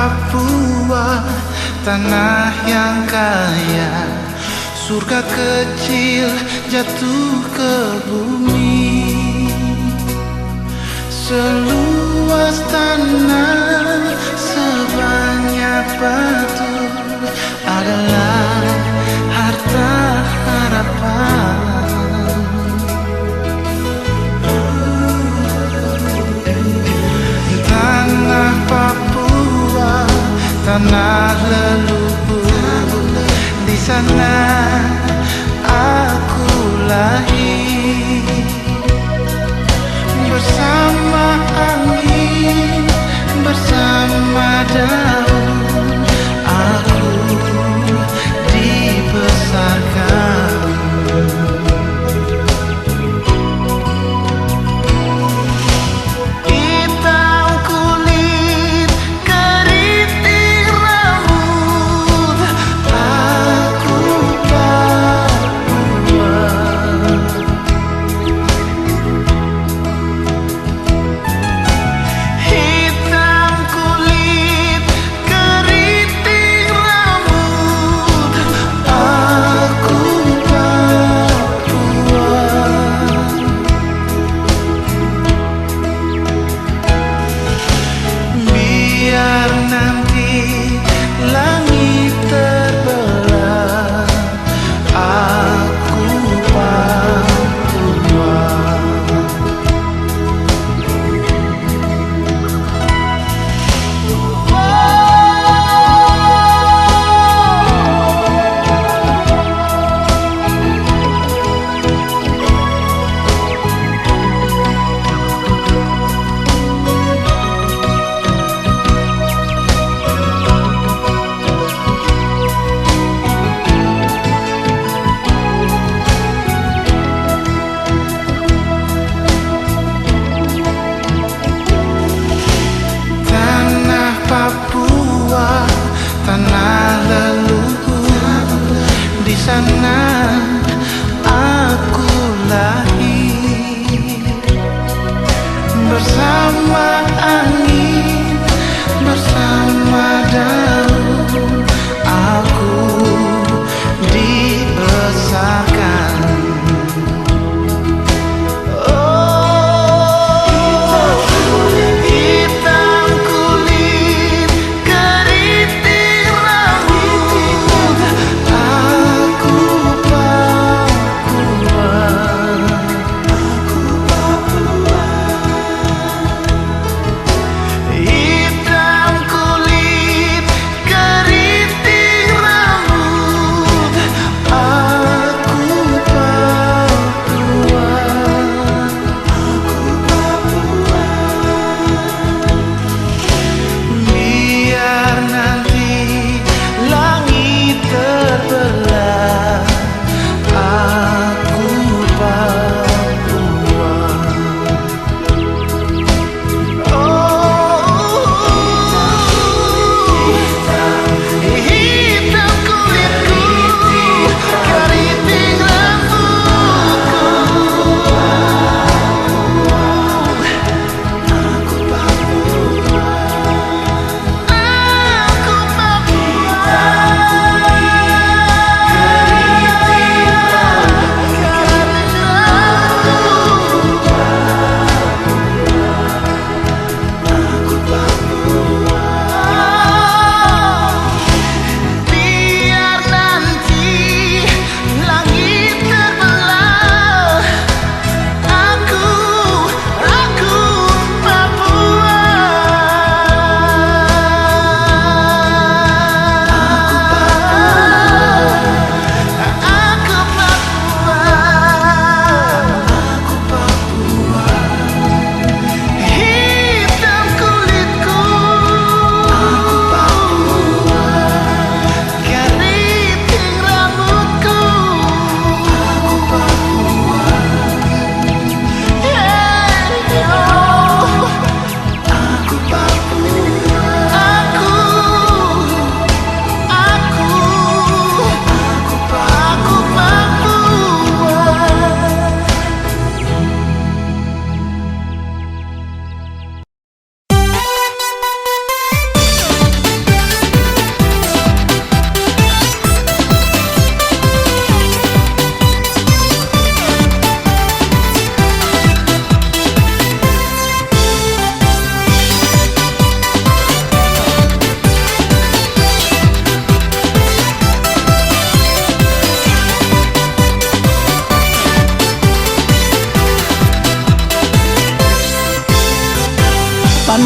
Papua, tanah yang kaya, surga kecil jatuh ke bumi. Seluas tanah sebanyak batu adalah harta harapan. Tanah Papua, tanah leluhur, di sana aku lahir. Bersama angin, bersama daun, aku dibesarkan. Aku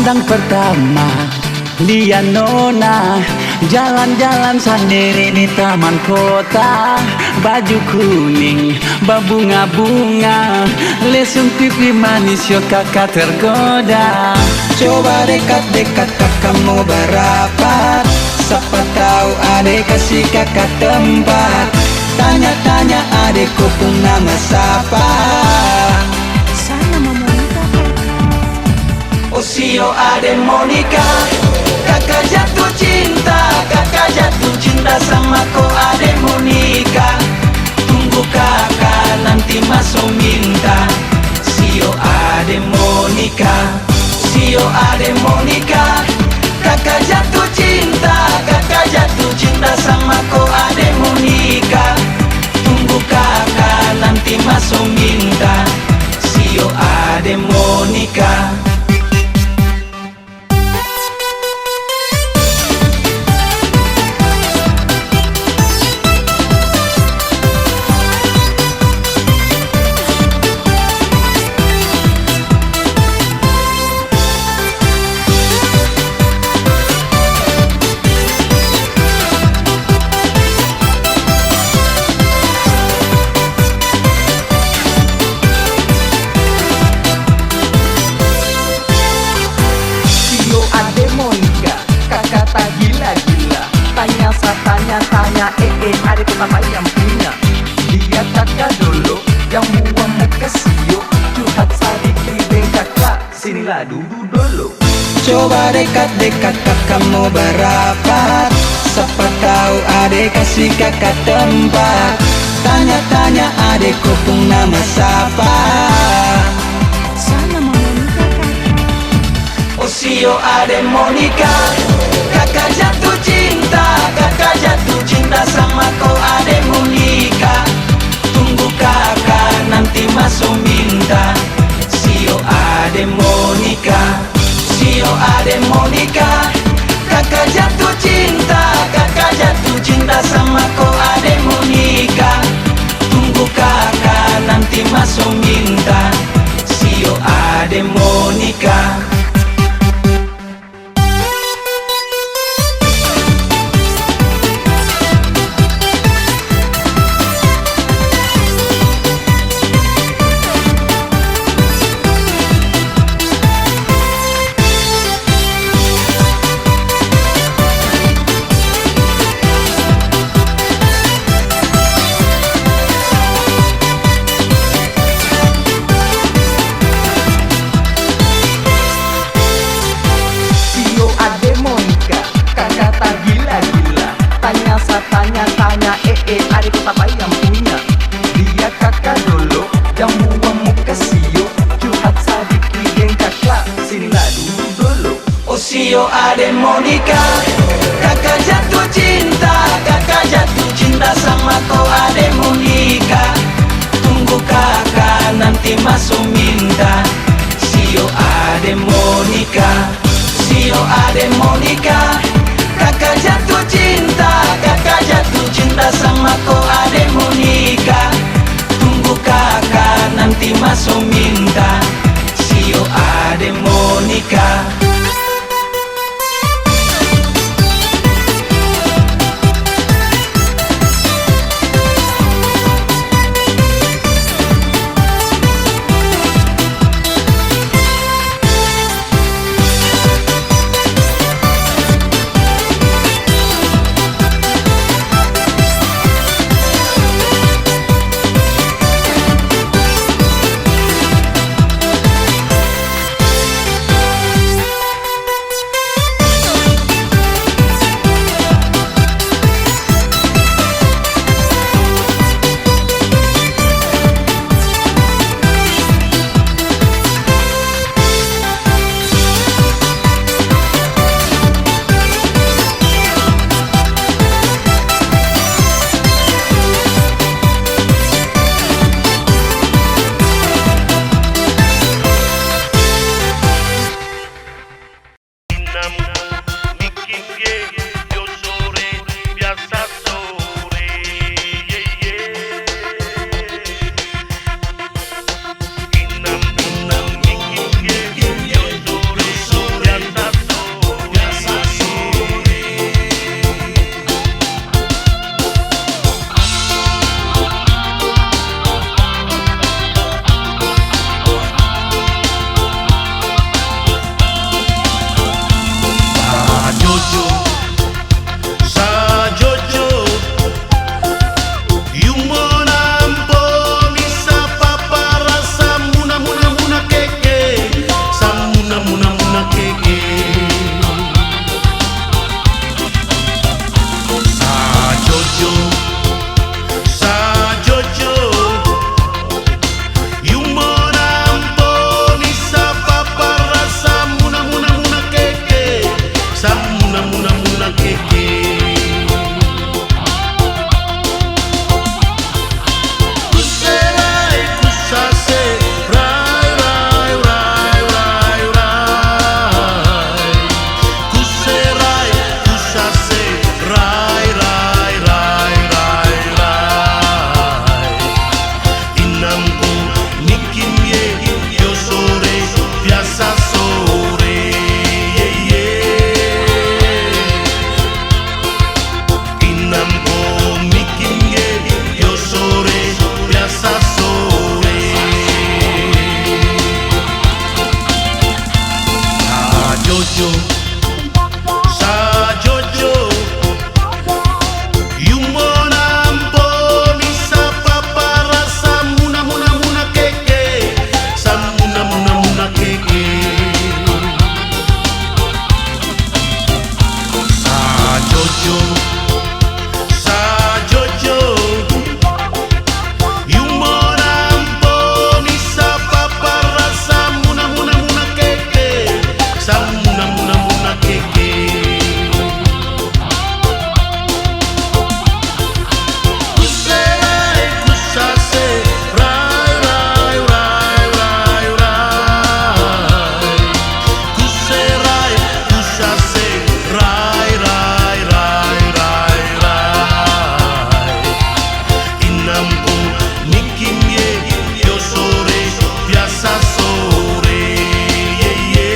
Pandang pertama lihat nona jalan-jalan sendiri di taman kota, baju kuning berbunga-bunga, lesung pipi manis yo kakak tergoda. Coba dekat-dekat kakak mau berapat, siapa tahu adek kasih kakak tempat. Tanya-tanya adekku pun nama siapa. Saya nama Monica. Osio ade Monica, kakak jatuh cinta sama ko ade Monica. Tunggu kakak nanti masuk minta. Sio ade Monica, Sio ade Monica, kakak jatuh cinta sama ko ade Monica. Tunggu kakak nanti masuk minta. Sio ade Monica. Tanya adek pertama yang punya. Lihat kakak dulu yang muang muka sio, curhat sedikit dengan kakak, sinilah duduk dulu. Coba dekat-dekat kakak mau berapat, siapa tahu adek kasih kakak tempat. Tanya-tanya adekku pun nama siapa. Saya nama Monica. Osio ade Monica, kakak jatuh cinta sama ko ade Monica. Tunggu kakak nanti masuk minta. Sio ade Monica, Sio ade Monica, kakak jatuh cinta sama ko ade Monica. Tunggu kakak nanti masuk minta. Sio ade Monica. Tanya adek pertama yang punya. Lihat kakak dulu yang muang muka sio, curhat sedikit dengan kakak, sinilah duduk dulu. Osio ade Monica, kakak jatuh cinta sama ko ade Monica. Tunggu kakak nanti masuk minta. Sio ade Monica, Sio ade Monica, kakak jatuh cinta sama ko ade Monica. Tunggu kakak nanti masuk minta. Sio ade Monica. Jojo, sa Jojo, yumona mponi sa papara sa muna muna muna keke, sa muna muna muna keke. Sa Jojo, sa Jojo, yumona mponi sa papara sa muna muna muna keke, sa muna muna muna keke. Kuserai kusase, rai rai rai rai rai. Kuserai kusase, rai rai rai rai rai. Inamku nikimye yo sore biasa sore ye ye.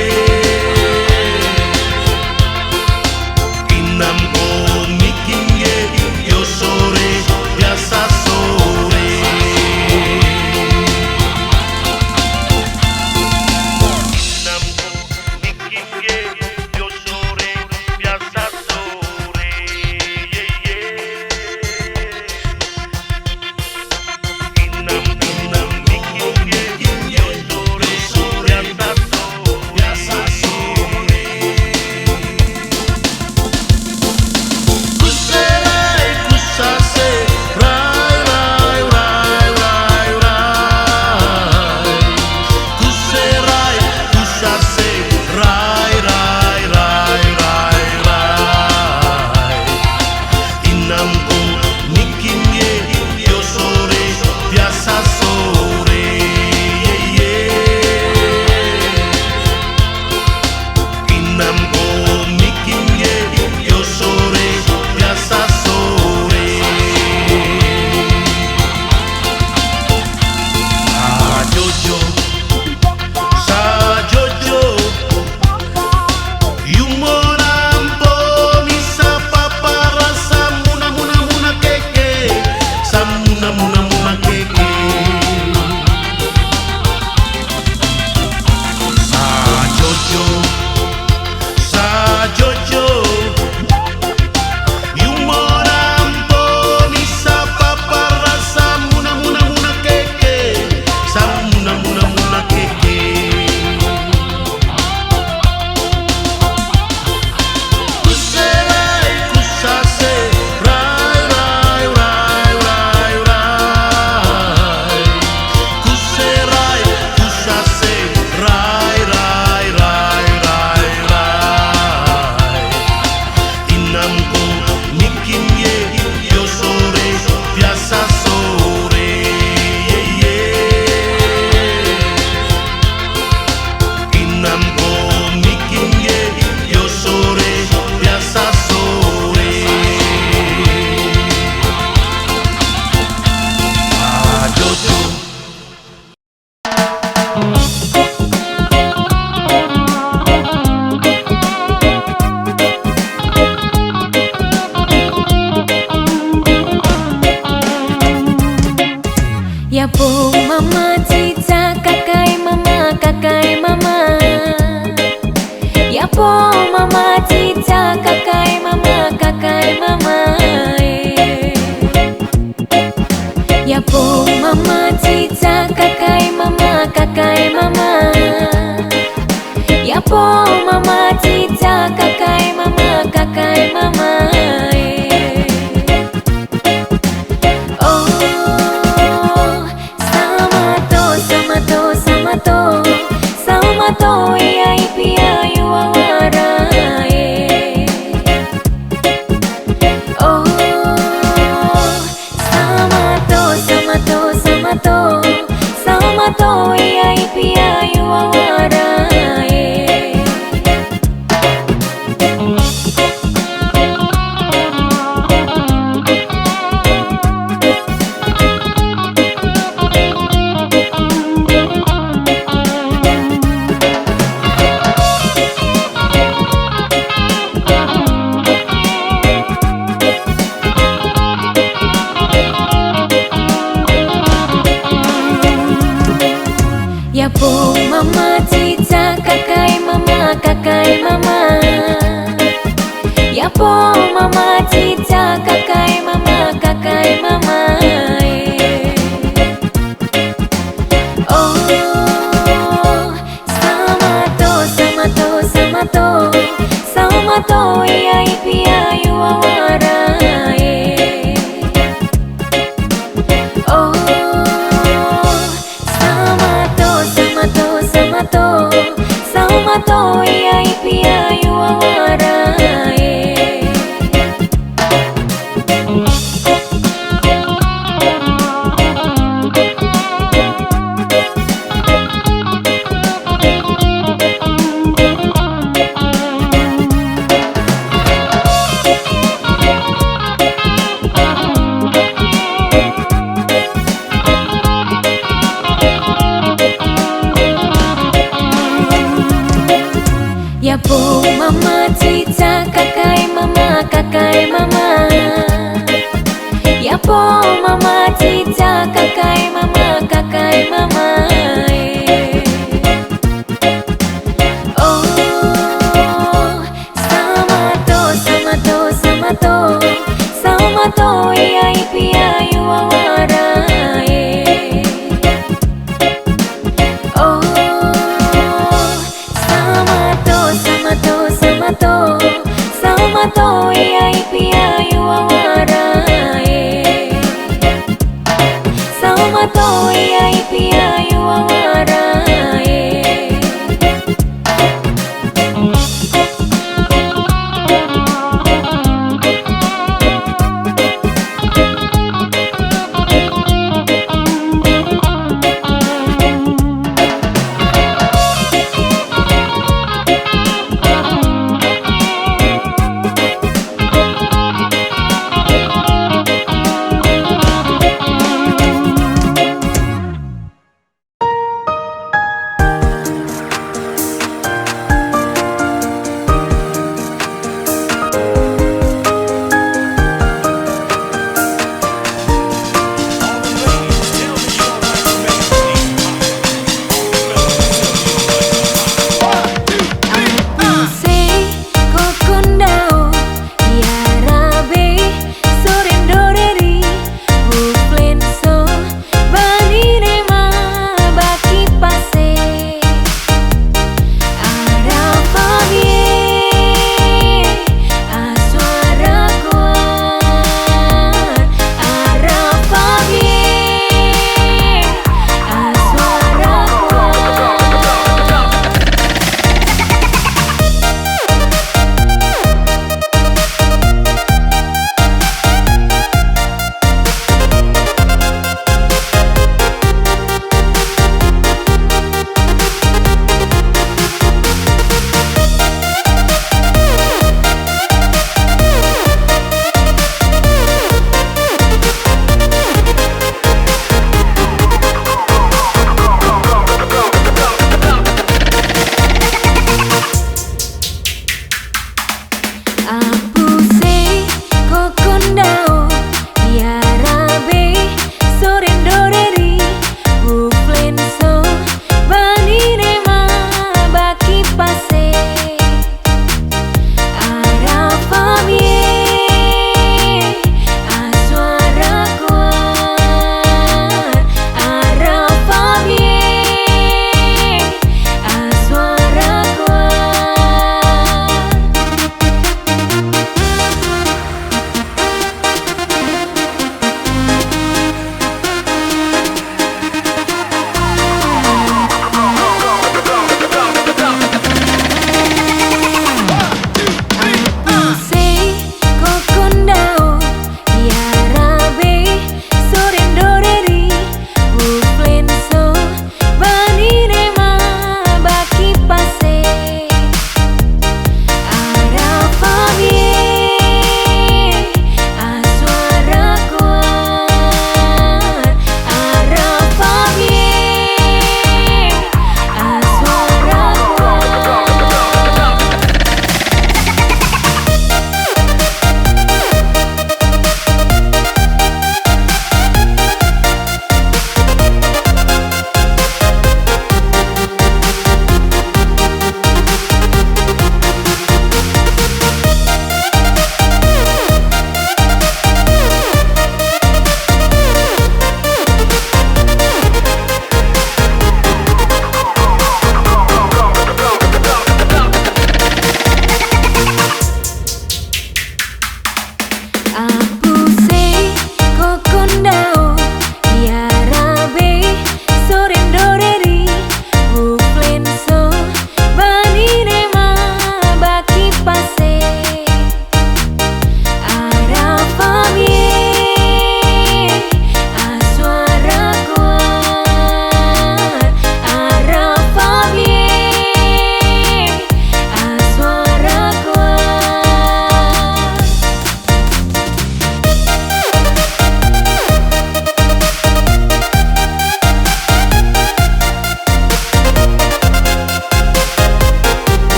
Inamku nikimye yo sore biasa sore. Inamku nikimye yo sore biasa sore ye ye. Inam nikimye yo sore biasa sore. Kuserai kusase, rai rai rai rai rai. Kuserai kusase, rai rai rai rai rai. Inamku nikimye yo sore biasa sore ye ye. Inamku nikimye yo sore biasa sore. Sa Jojo, sa Jojo, yumona mponi sa papara sa muna muna muna keke, sa muna muna muna keke. Sa Jojo, sa Jojo, yumona mponi sa papara sa muna muna muna keke, sa muna muna muna keke. Kuserai kusase, rai rai rai rai rai. Kuserai kusase, rai rai rai rai rai. Inamku nikimye yo sore biasa sore ye ye. Inamku nikimye yo sore biasa sore. Sa Jojo. Ya po mama cica kakai mama kakai mama. Ya po mama cica kakai mama kakai mama. Ya po mama cica kakai mama kakai mama. Ya po mama cica kakai mama kakai mama. Oh, sama to sama to sama to sama to iya ipia yuawara. Oh, sama to sama to sama to sama to iya ipia yuawara. Ya po mama cica kakai mama Oh sama to iya ipia yuawara Oh sama to iya ipia yuawara Ya po mama cica kakai mama Ya po mama cica kakai mama Oh sama to iya ipia yuawara Oh sama to iya ipia yuawara sama to iya ipia yuawara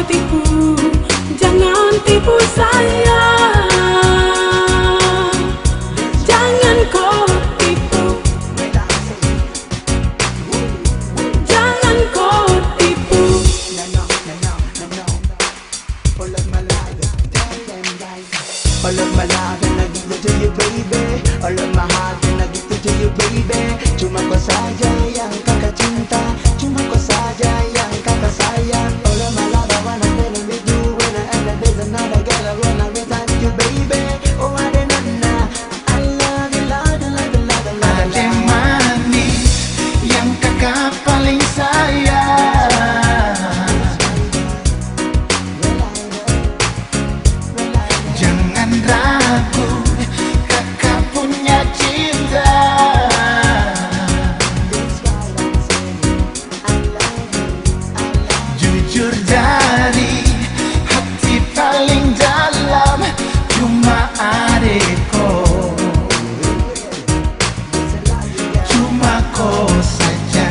tipu, jangan tipu saya. Jangan kau tipu, jangan kau tipu. All of my love and I give it to you, baby. All of my heart and I give it to you, baby. Cuma kau saja yang kakak cinta, cuma kau saja yang kakak sayang. All of my love I wanna spend it with you. When I end up there's another girl I wanna return to you, baby. Oh I don't know, I love you, love you, love you, love you, love you. Adek manis yang kakak paling sayang. Jangan ragu, kakak punya cinta. Jujur dari hati paling dalam, cuma adekku, cuma kau saja.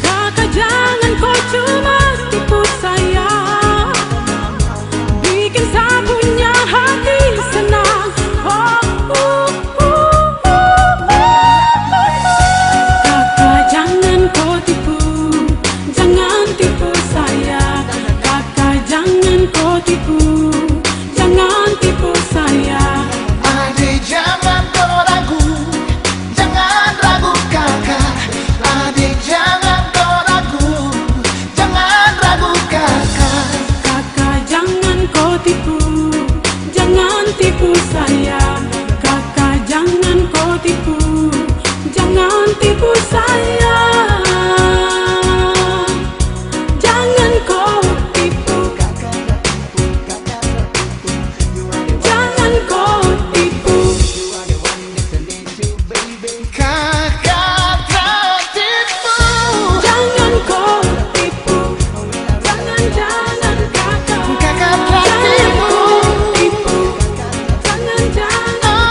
Kakak jangan kau cuma tipu saya, bikin saya punya hati senang. Kakak jangan kau tipu, jangan tipu saya. Kakak jangan kau tipu, jangan tipu saya. Adek jangan kau ragu, jangan ragu kakak. Adek jangan kau ragu, jangan ragu kakak. Kakak jangan kau tipu, jangan tipu saya. Kakak jangan kau tipu, jangan tipu saya. Jangan kau tipu, jangan kau tipu. Kakak tertipu. Jangan kau tipu, jangan kakak. Kakak tertipu. Tipu, jangan jangan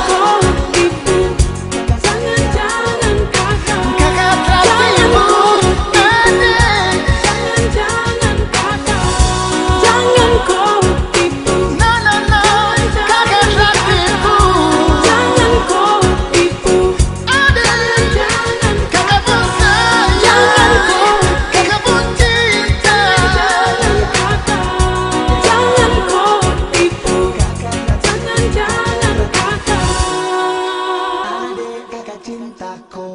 kau tipu, jangan kakak. Kakak tertipu. Adek. Jangan kakak, jangan kau tipu. No no no, kakak tertipu. Jangan kau tipu, Adek. jangan Kakak pun sayang, jangan kau kakak pun cinta. kakak. Jangan kau tipu, jangan kakak. Adek kakak cintaku.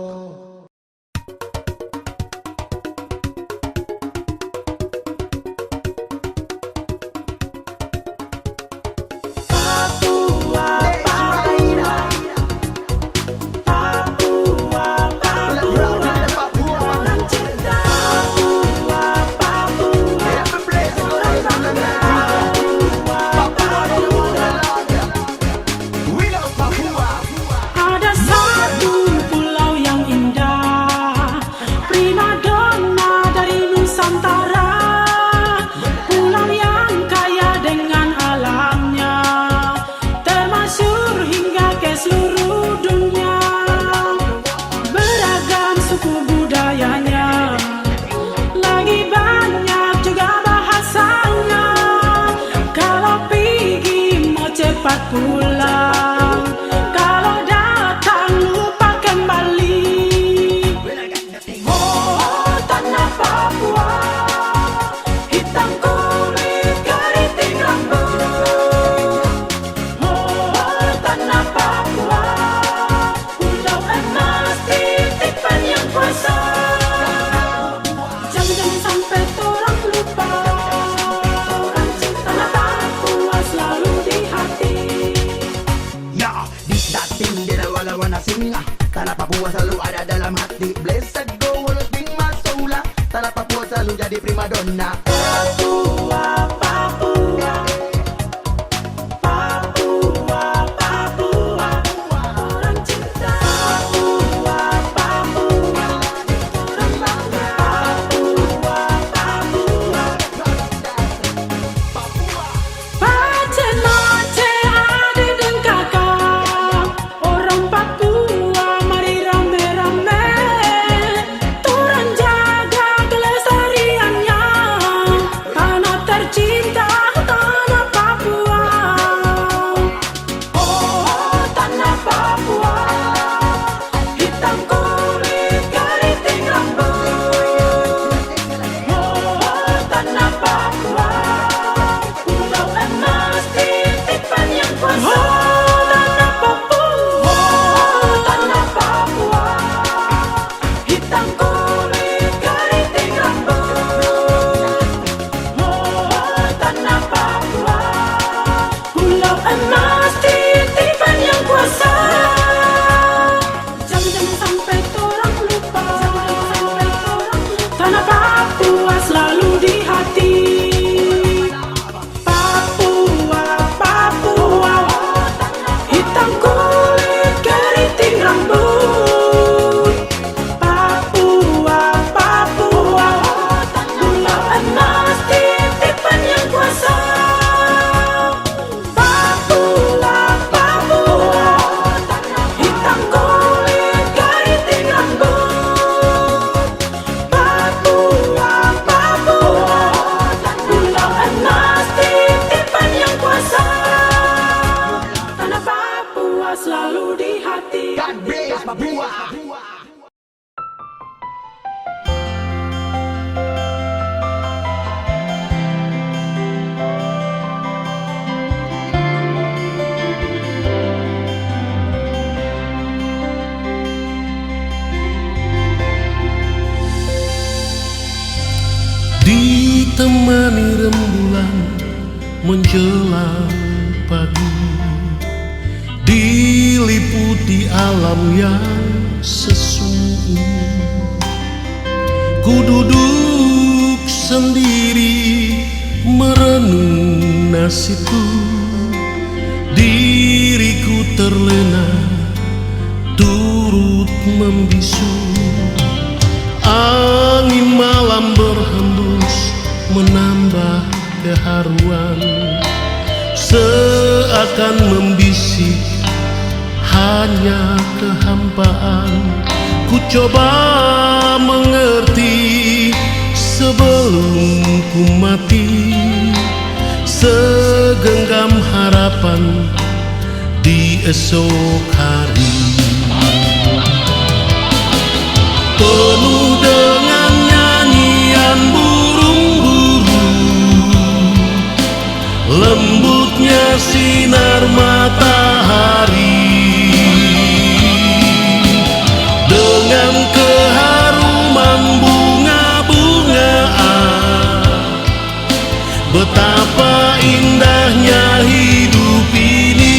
Ada satu pulau yang indah, primadona dari Nusantara. Pulau yang kaya dengan alamnya, termasyhur hingga ke seluruh dunia. Beragam suku budayanya, lagi banyak juga bahasanya. Kalau pergi mau cepat pulang, kalau datang lupa kembali. Oh, tanah Papua, hitam kulit keriting rambut. Oh, tanah Papua, pulau emas titipan yang kuasa. Jangan sampai orang lupa, tanah Papua selalu di hati. Yeah, this that thing that I wanna sing. Tanah Papua selalu ada dalam hati. Blessed go all thing my soul. Tanah Papua selalu jadi primadona. Papua, Papua, Papua, Papua, orang cinta. Papua, Papua, orang bangga. Papua, Papua. Pace-mace adik dan kakak, orang Papua mari rame-rame. Turun ditemani rembulan menjelang pagi, diliputi alam yang sesungguh. Ku duduk sendiri merenung nasibku, diriku terlena turut membisu. Angin malam berhembus menambah keharuan, seakan membisik hanya kehampaan. Ku coba mengerti sebelum ku mati, segenggam harapan di esok hari. Penuh dengan nyanyian burung-burung, lembutnya sinar matahari, dengan keharuman bunga-bungaan. Betapa indahnya hidup ini.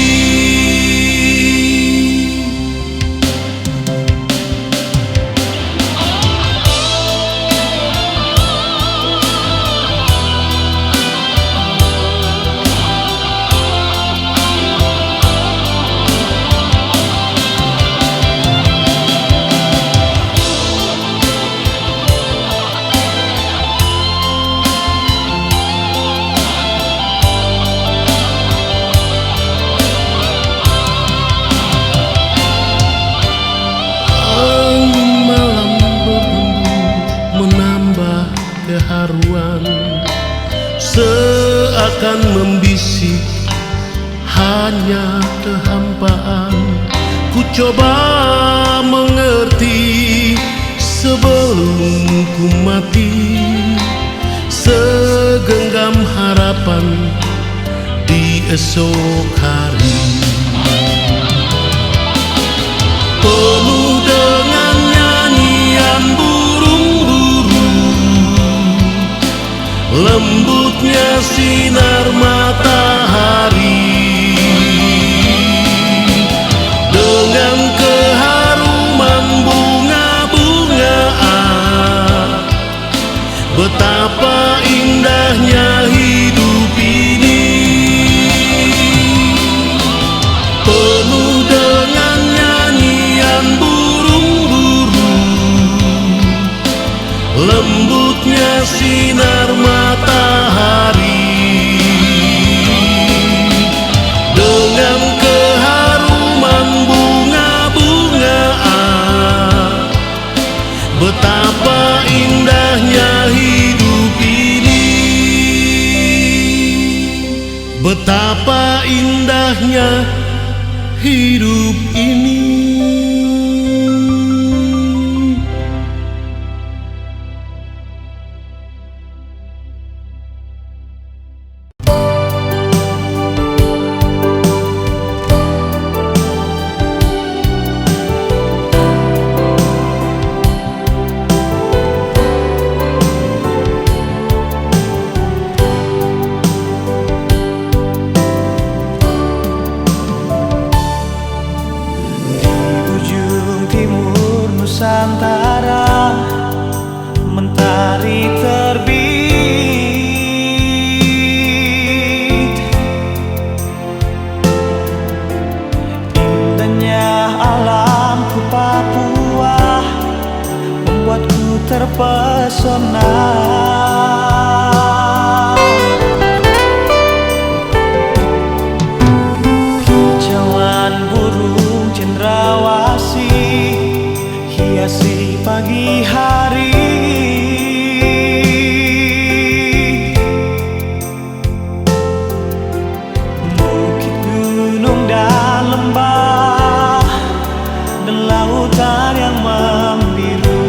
Keharuan seakan membisik hanya kehampaan. Ku coba mengerti sebelum ku mati, segenggam harapan di esok hari. Penuh dengan nyanyian lembutnya sinar matahari, dengan keharuman bunga-bungaan. Betapa indahnya hidup ini. Penuh dengan nyanyian burung-burung, lembutnya sinar matahari, dengan keharuman bunga-bungaan. Betapa indahnya hidup ini. Betapa indahnya hidup ini. Nusantara mentari terbit, indahnya alamku Papua membuatku terpesona. Kicauan burung cendrawasih hiasi pagi hari, bukit gunung dan lembah dan lautan yang membiru.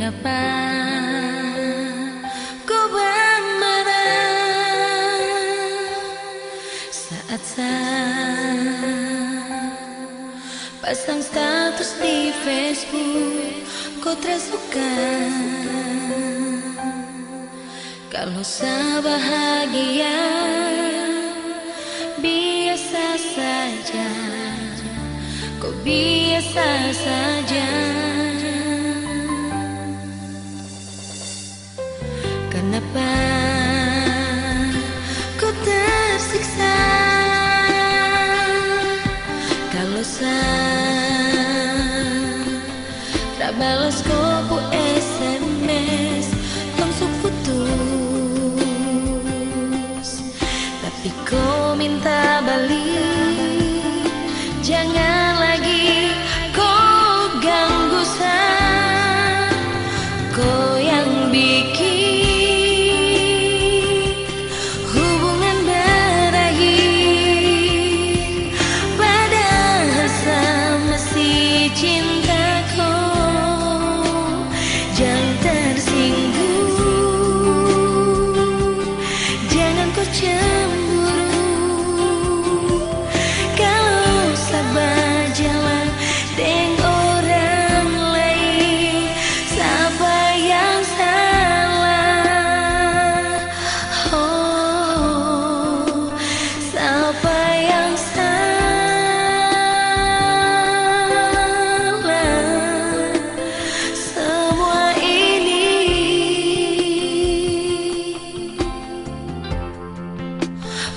Kenapa kau marah saat saya pasang status di Facebook? Kau tersuka kalau saya bahagia biasa saja, kau biasa saja. Kenapa kau tersiksa kalau saya tak balas kau SMS langsung putus, tapi kau minta balik. Jangan lagi kau ganggu saya, kau yang bikin hubungan berakhir, padahal saya masih cinta kau. Jangan tersinggung, jangan kau cemburu kalau sabar jalan dengan orang lain. Siapa yang salah? Oh, siapa yang salah? Semua ini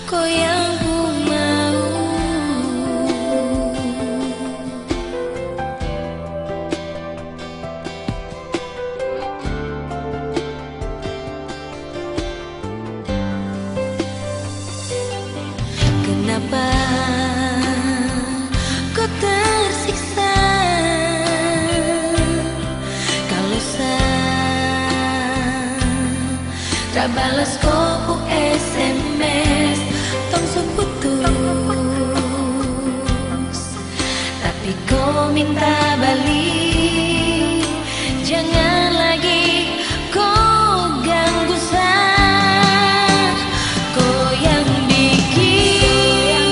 kau yang ku mau. Kenapa kau tersiksa kalau saya tak balas kau SMS langsung putus, tapi kau minta balik. Jangan lagi kau ganggu saya, kau yang bikin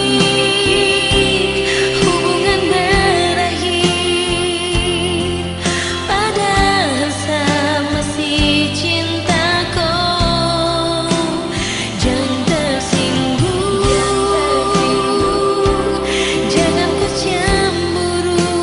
hubungan berakhir, padahal saya masih cinta kau. Jangan tersinggung, jangan kau cemburu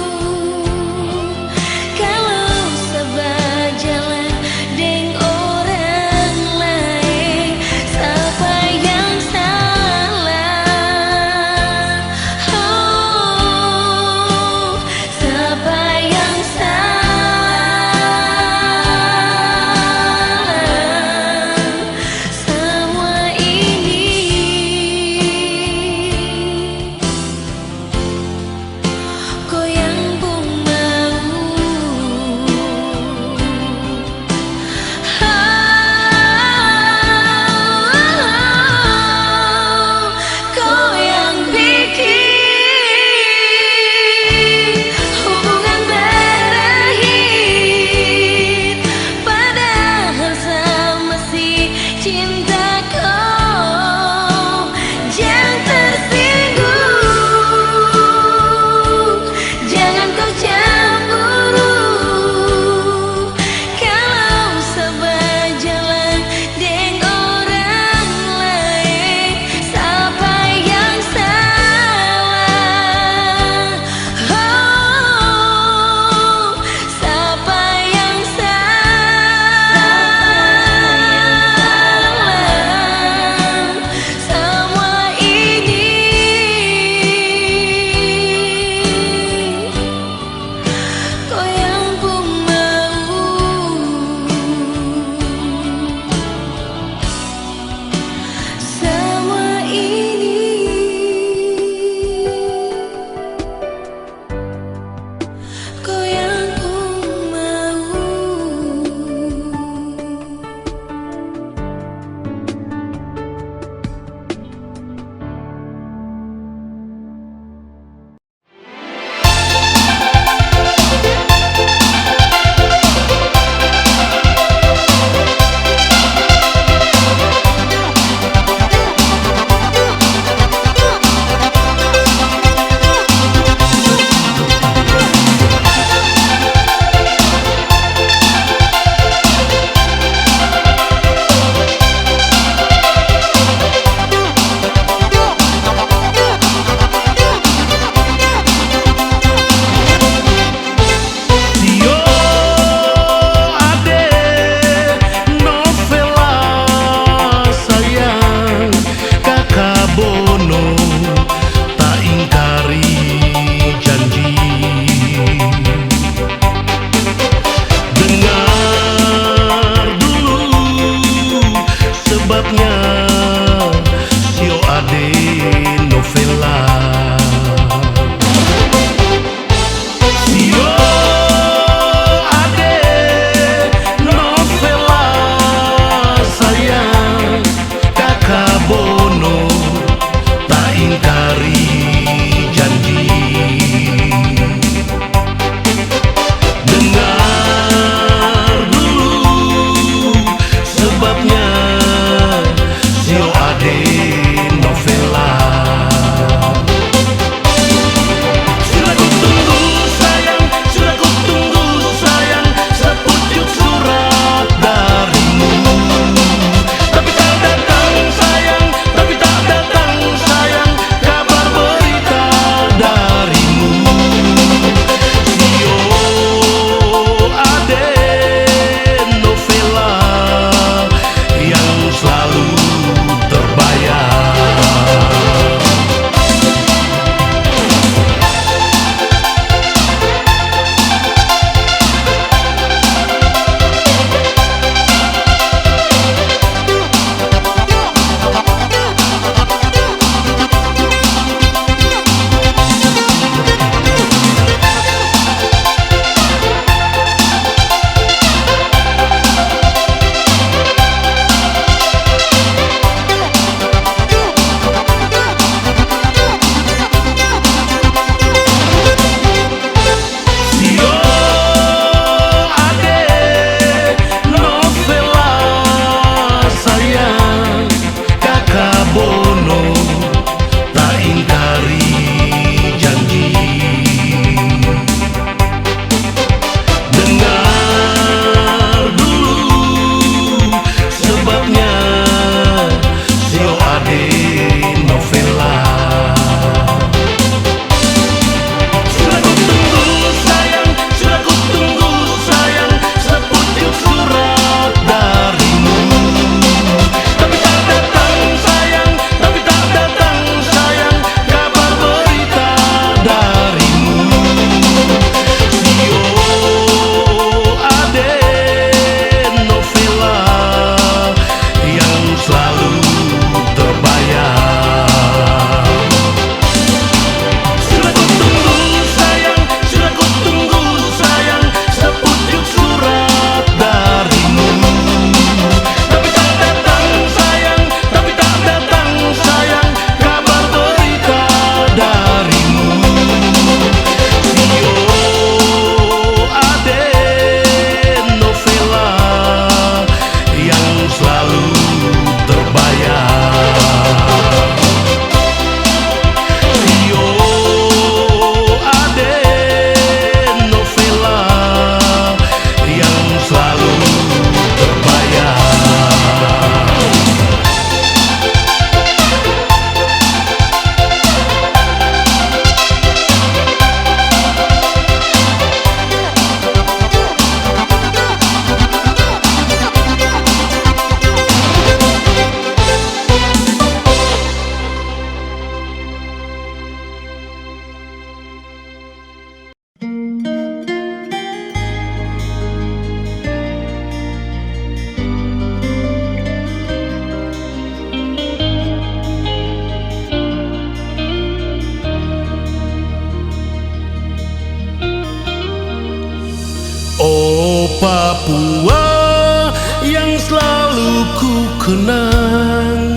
Papua yang selalu ku kenang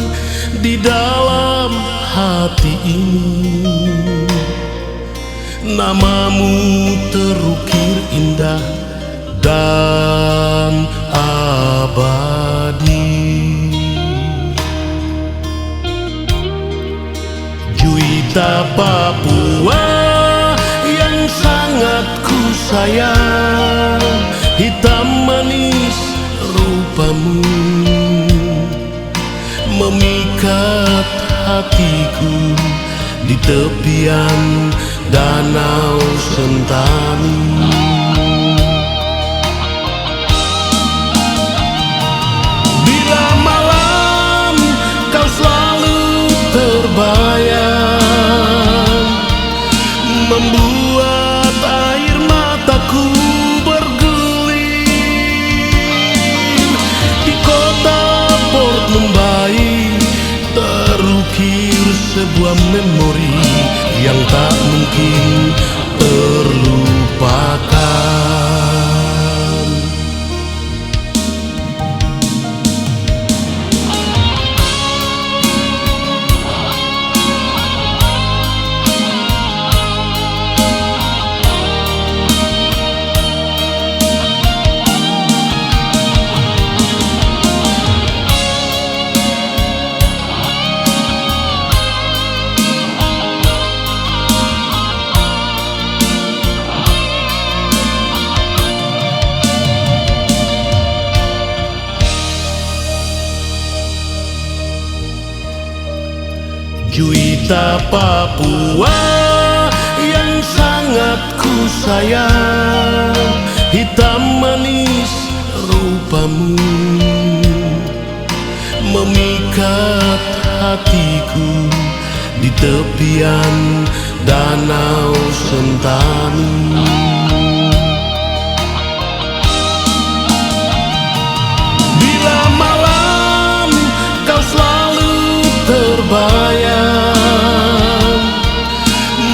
di dalam hati ini. Namamu terukir indah dan abadi. Juwita Papua yang sangat ku sayang, hitam manis rupamu memikat hatiku di tepian Danau Sentani. Bila malam kau selalu terbayang, membuat air mataku berguling. Di kota Port Mumbai terukir sebuah memori yang tak mungkin terlupakan. Juwita Papua yang sangat ku sayang, hitam manis rupamu memikat hatiku di tepian Danau Sentani. Bila malam kau selalu terbayang,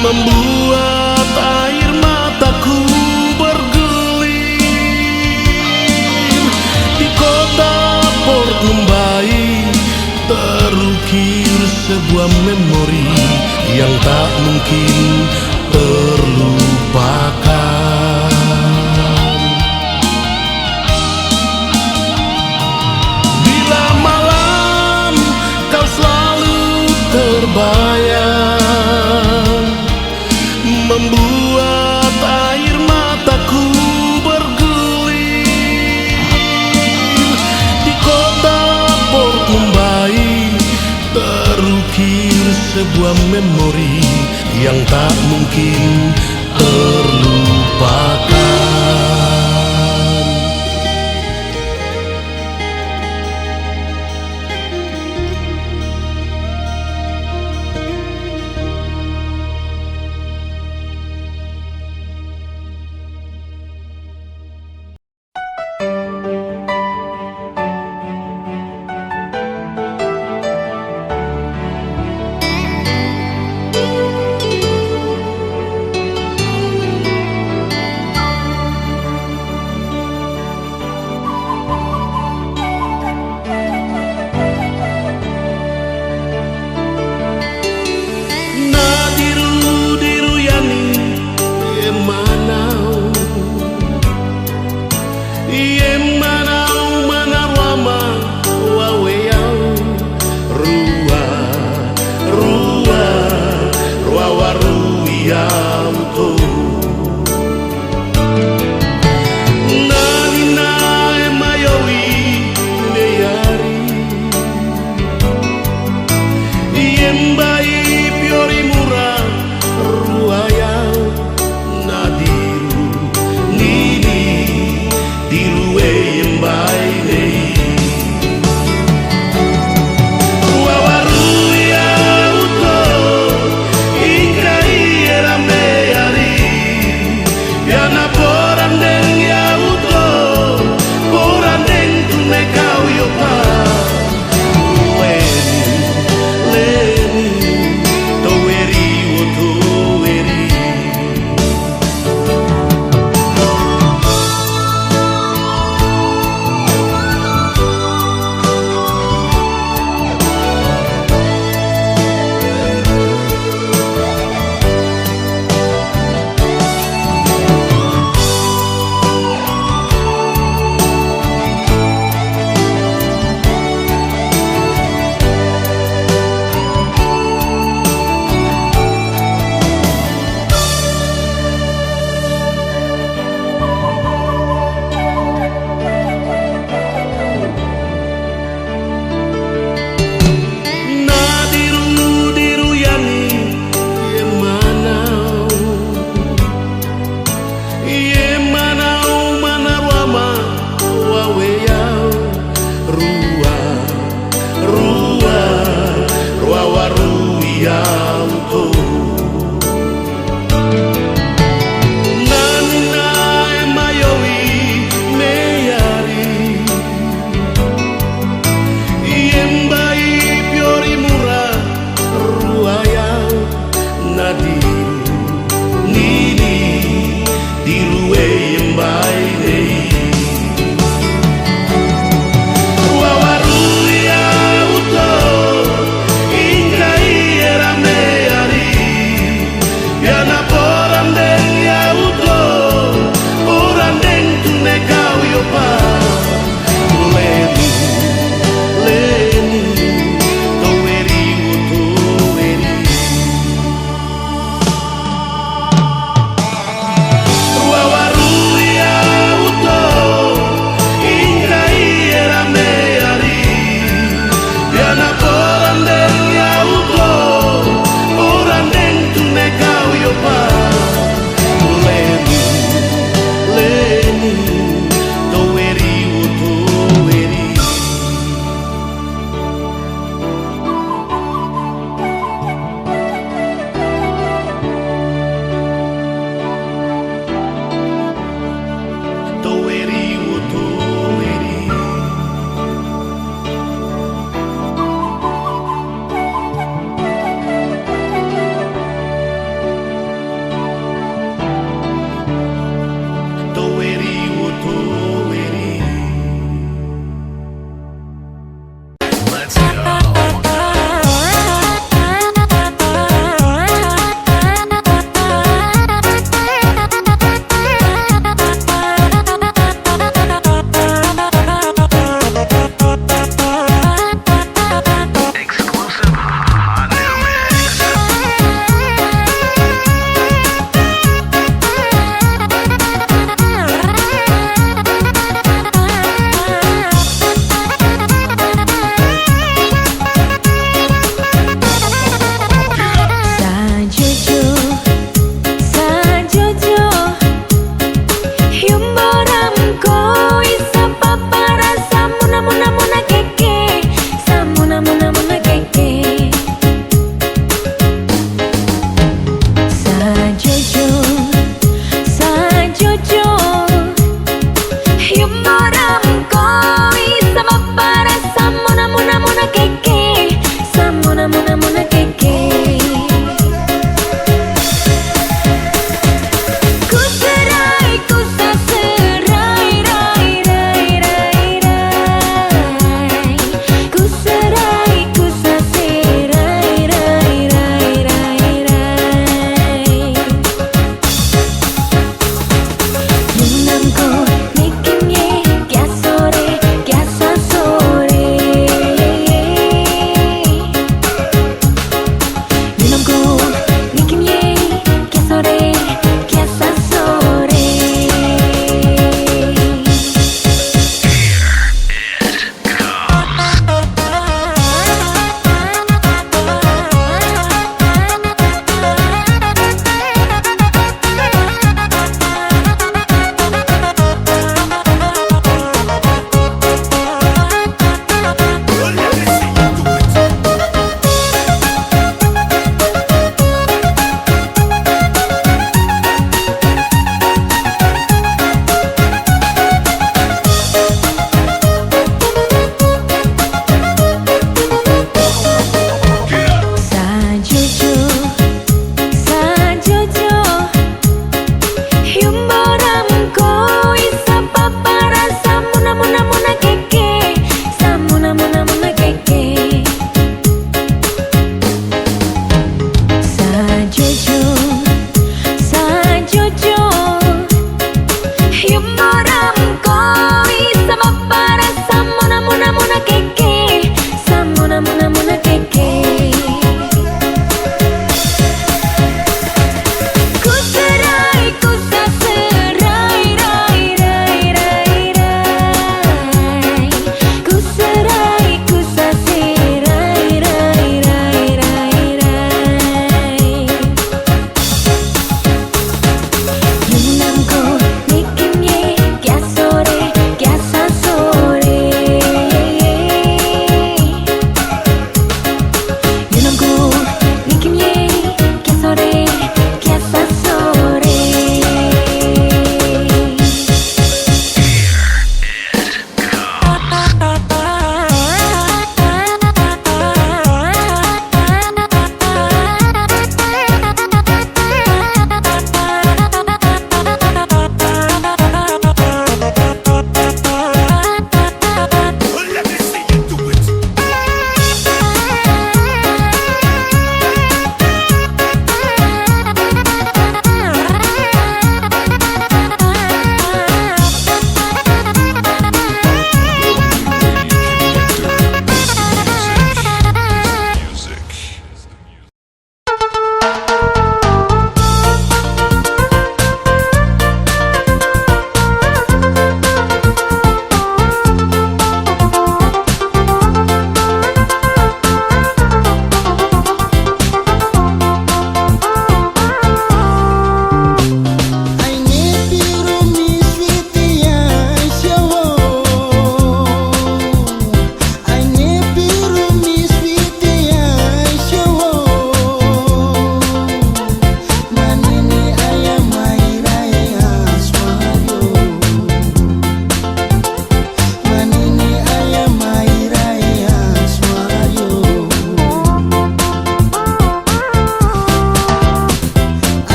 membuat air mataku berguling. Di kota Port Mumbai terukir sebuah memori yang tak mungkin terlupakan. Bila malam kau selalu terbayang, membuat air mataku berguling. Di kota Port Mumbai terukir sebuah memori yang tak mungkin terlupakan.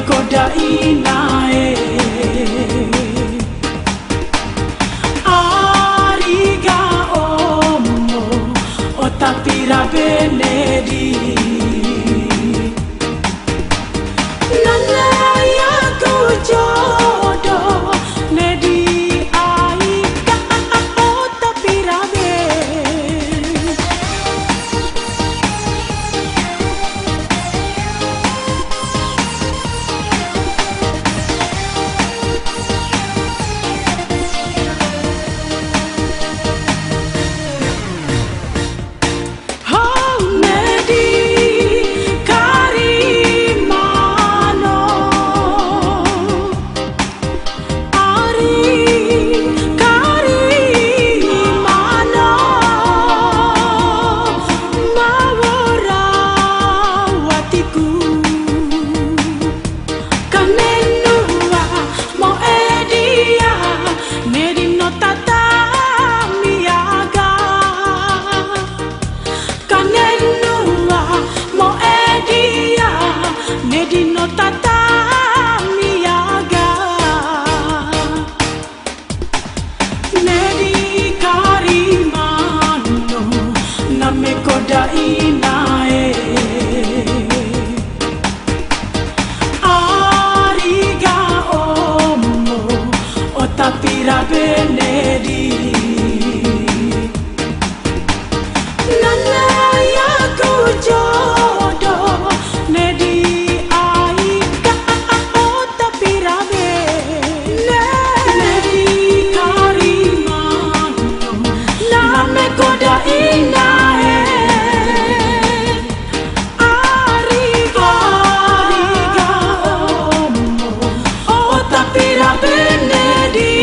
koda inae Ariga omo otapira benedi Nana ya kujodo nedi aika otapira benedi Tapira benedi Nana ya kujodo nedi aika otapira benedi karimano name koda inae Ariga omo otapira benedi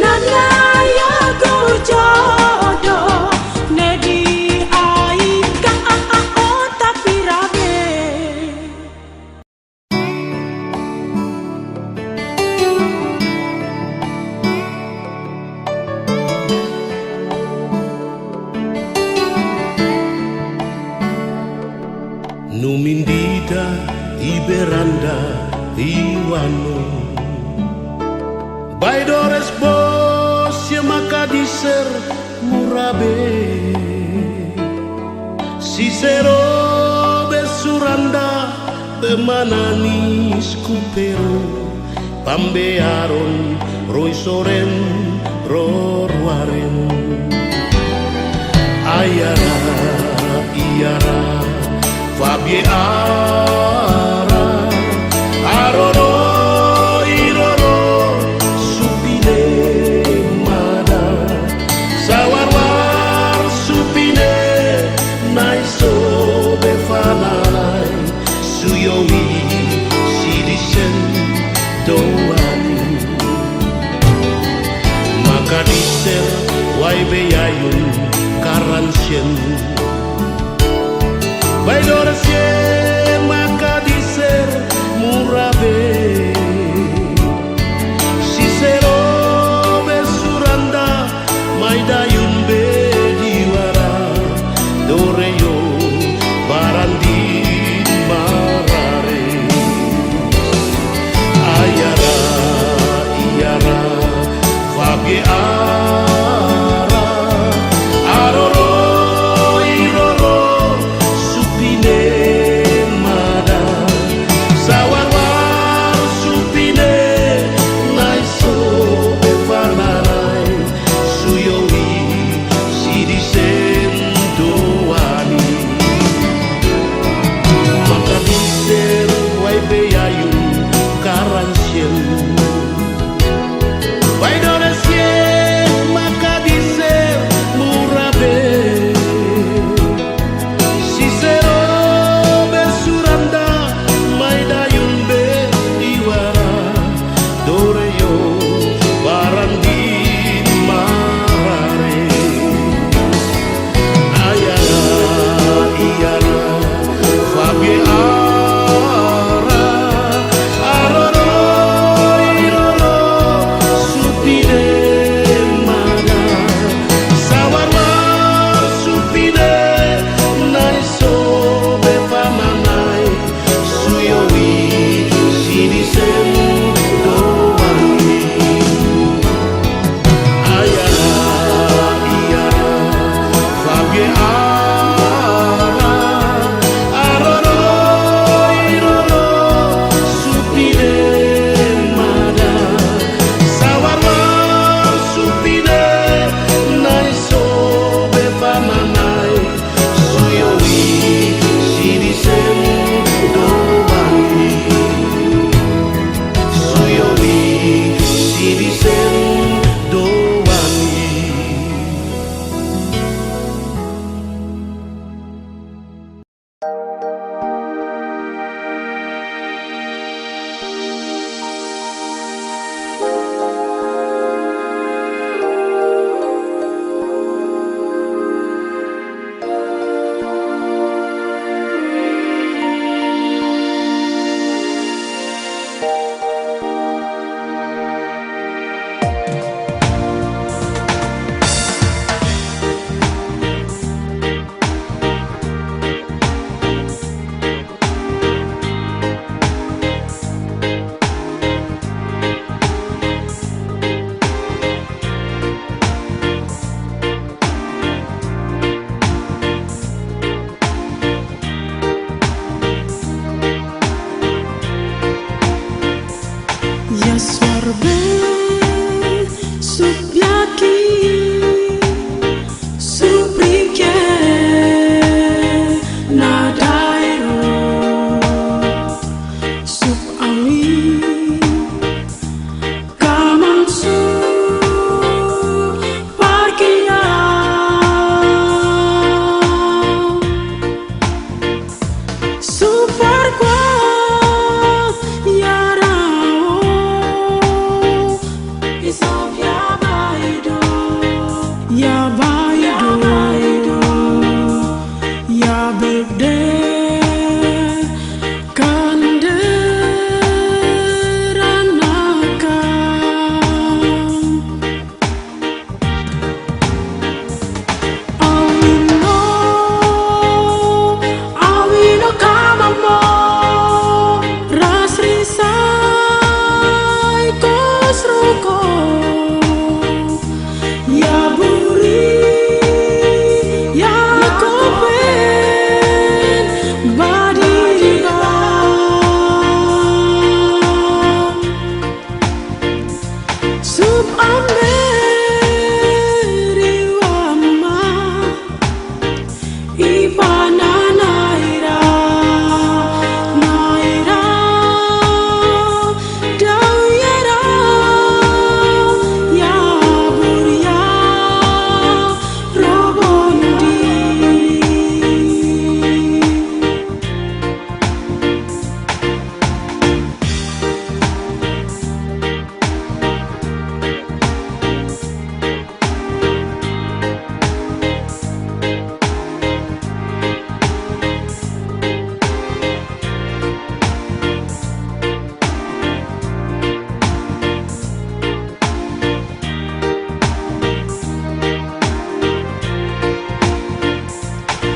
Nana ya kujodo nedi aika otapira benedi Numindida iberanda iwano Baidores bos ya makadiser murabe Cicero besuranda temananis kupero Pambearon roi soren rorwaren Ayara iara Fabie ara Arono iroro Supine mada Sawarwar supine Naiso befanalai Suyowi sidisen doani Maka disel waibeyayun karansien Baidores ye maka sorbe subyaki subrike nadairo sup awi kamansu parkia super kwa yarao isop yabaido yabaido yabede kanderanaka awino kamamo rasrisai kosroko ya buri ya kopen badiba sub amberi wama ipana naira naira dauyara ya buria robondi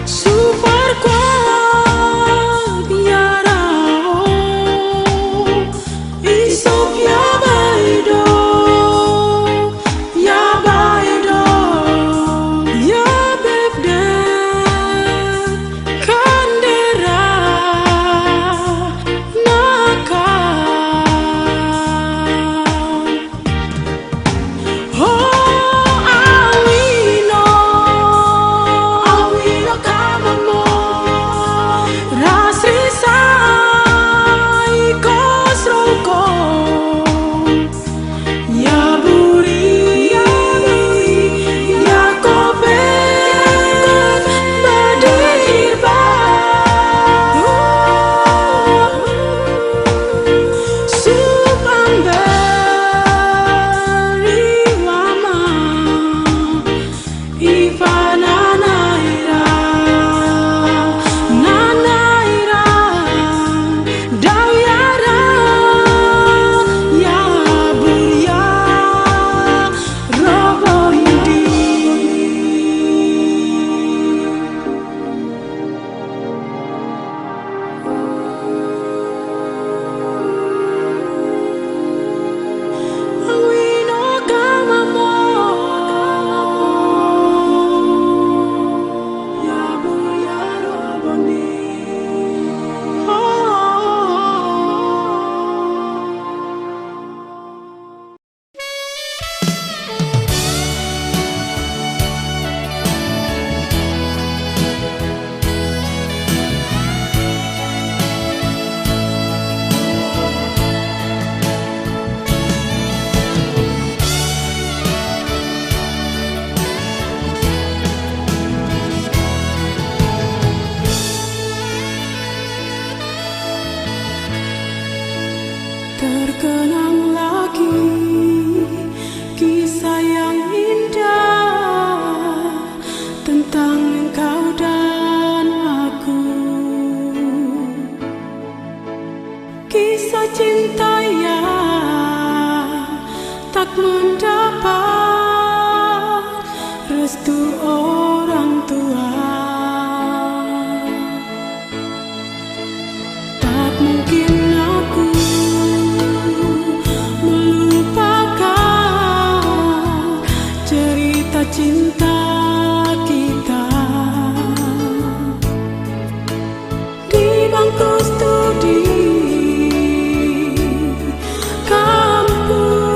super kwa biarao isop yabaido yabaido yabebde kandera naka awino kamamo rasrisai kosroko ya buri ya kopen badirba supamberi wama ivana naira nanaira dauyara ya buria robondi awino kamamo ya buria robondi terkenang lagi kisah yang indah tentang engkau dan aku, kisah cinta yang tak mendapat restu orang tua. Tak mungkin aku melupakan cerita cinta kita di bangku studi kampus.